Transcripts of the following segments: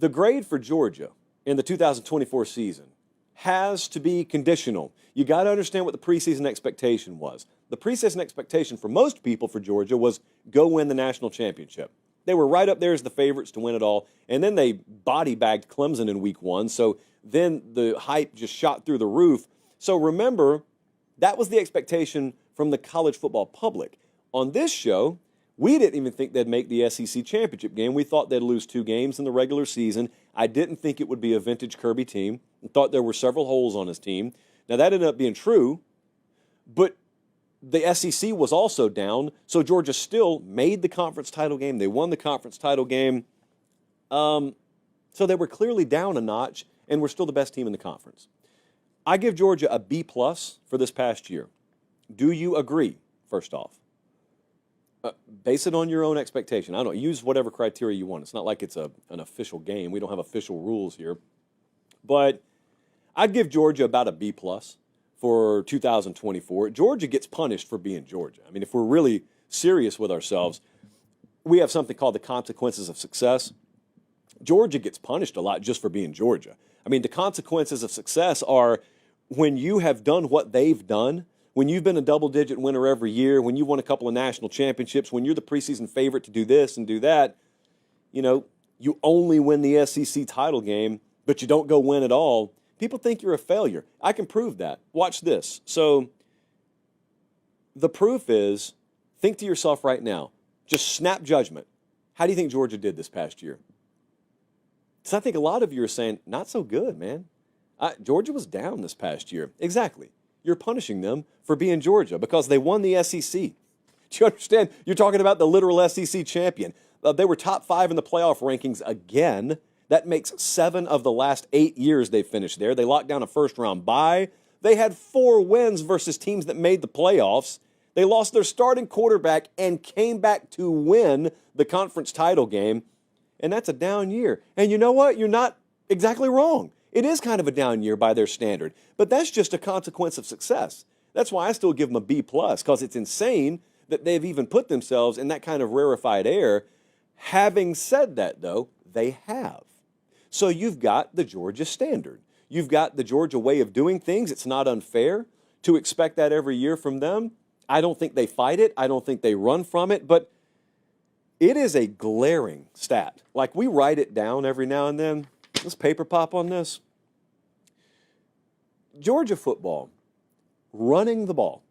The grade for Georgia in the 2024 season has to be conditional. You got to understand what the preseason expectation was. The preseason expectation for most people for Georgia was go win the national championship. They were right up there as the favorites to win it all, and then they body-bagged Clemson in week 1, so then the hype just shot through the roof. So remember, that was the expectation from the college football public. On this show, we didn't even think they'd make the SEC championship game. We thought they'd lose 2 games in the regular season. I didn't think it would be a vintage Kirby team. I thought there were several holes on his team. Now, that ended up being true, but the SEC was also down, so Georgia still made the conference title game. They won the conference title game. So they were clearly down a notch, and we're still the best team in the conference. I give Georgia a B+ for this past year. Do you agree, first off? Base it on your own expectation. I don't use whatever criteria you want. It's not like it's an official game. We don't have official rules here. But I'd give Georgia about a B+ for 2024. Georgia gets punished for being Georgia. I mean, if we're really serious with ourselves, we have something called the consequences of success. Georgia gets punished a lot just for being Georgia. I mean, the consequences of success are when you have done what they've done, when you've been a double-digit winner every year, when you won a couple of national championships, when you're the preseason favorite to do this and do that, you know, you only win the SEC title game, but you don't go win it all. People think you're a failure. I can prove that. Watch this. So the proof is, think to yourself right now, just snap judgment. How do you think Georgia did this past year? So I think a lot of you are saying, not so good, man. Georgia was down this past year. Exactly. You're punishing them for being Georgia because they won the SEC. Do you understand? You're talking about the literal SEC champion. They were top 5 in the playoff rankings again. That makes 7 of the last 8 years they've finished there. They locked down a first-round bye. They had 4 wins versus teams that made the playoffs. They lost their starting quarterback and came back to win the conference title game. And that's a down year. And you know what? You're not exactly wrong. It is kind of a down year by their standard. But that's just a consequence of success. That's why I still give them a B+, because it's insane that they've even put themselves in that kind of rarefied air. Having said that, though, they have. So you've got the Georgia standard. You've got the Georgia way of doing things. It's not unfair to expect that every year from them. I don't think they fight it. I don't think they run from it. But it is a glaring stat. Like, we write it down every now and then. Let's paper pop on this. Georgia football, running the ball,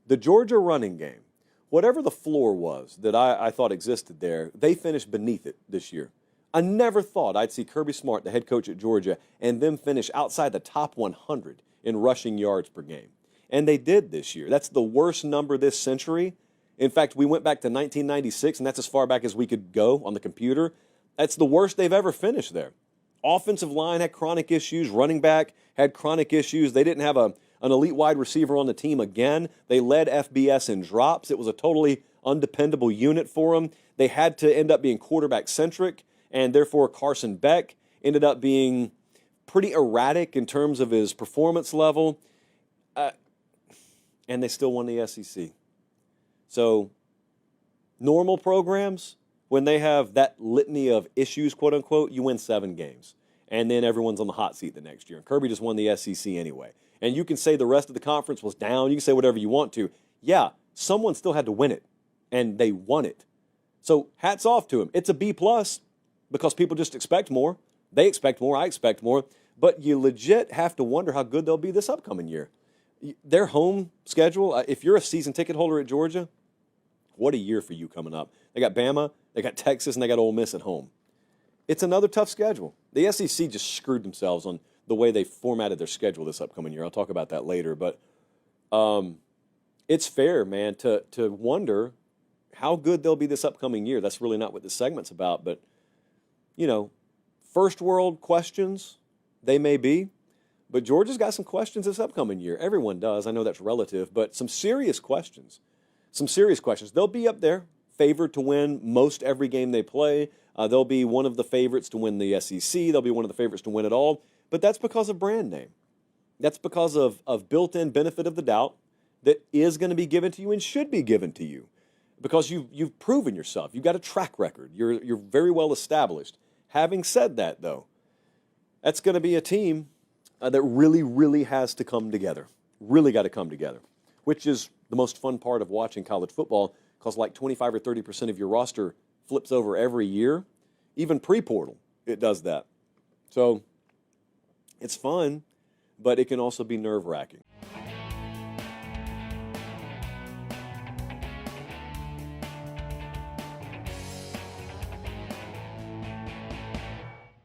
the Georgia running game, whatever the floor was that I thought existed there, they finished beneath it this year. I never thought I'd see Kirby Smart, the head coach at Georgia, and them finish outside the top 100 in rushing yards per game. And they did this year. That's the worst number this century. In fact, we went back to 1996, and that's as far back as we could go on the computer. That's the worst they've ever finished there. Offensive line had chronic issues. Running back had chronic issues. They didn't have an elite wide receiver on the team again. They led FBS in drops. It was a totally undependable unit for them. They had to end up being quarterback-centric, and therefore Carson Beck ended up being pretty erratic in terms of his performance level. And they still won the SEC. So normal programs, when they have that litany of issues, quote unquote, you win 7 games. And then everyone's on the hot seat the next year. And Kirby just won the SEC anyway. And you can say the rest of the conference was down. You can say whatever you want to. Yeah, someone still had to win it. And they won it. So hats off to him. It's a B+ because people just expect more. They expect more. I expect more. But you legit have to wonder how good they'll be this upcoming year. Their home schedule, if you're a season ticket holder at Georgia, what a year for you coming up. They got Bama, they got Texas, and they got Ole Miss at home. It's another tough schedule. The SEC just screwed themselves on the way they formatted their schedule this upcoming year. I'll talk about that later. But it's fair, man, to wonder how good they'll be this upcoming year. That's really not what this segment's about. But, you know, first world questions, they may be. But Georgia's got some questions this upcoming year. Everyone does. I know that's relative. But some serious questions. Some serious questions. They'll be up there, favored to win most every game they play. They'll be one of the favorites to win the SEC. They'll be one of the favorites to win it all. But that's because of brand name. That's because of built-in benefit of the doubt that is going to be given to you and should be given to you because you've proven yourself. You've got a track record. You're very well established. Having said that, though, that's going to be a team that really, really has to come together. Really got to come together, which is the most fun part of watching college football, because like 25 or 30% of your roster flips over every year. Even pre-portal, it does that. So it's fun, but it can also be nerve-wracking.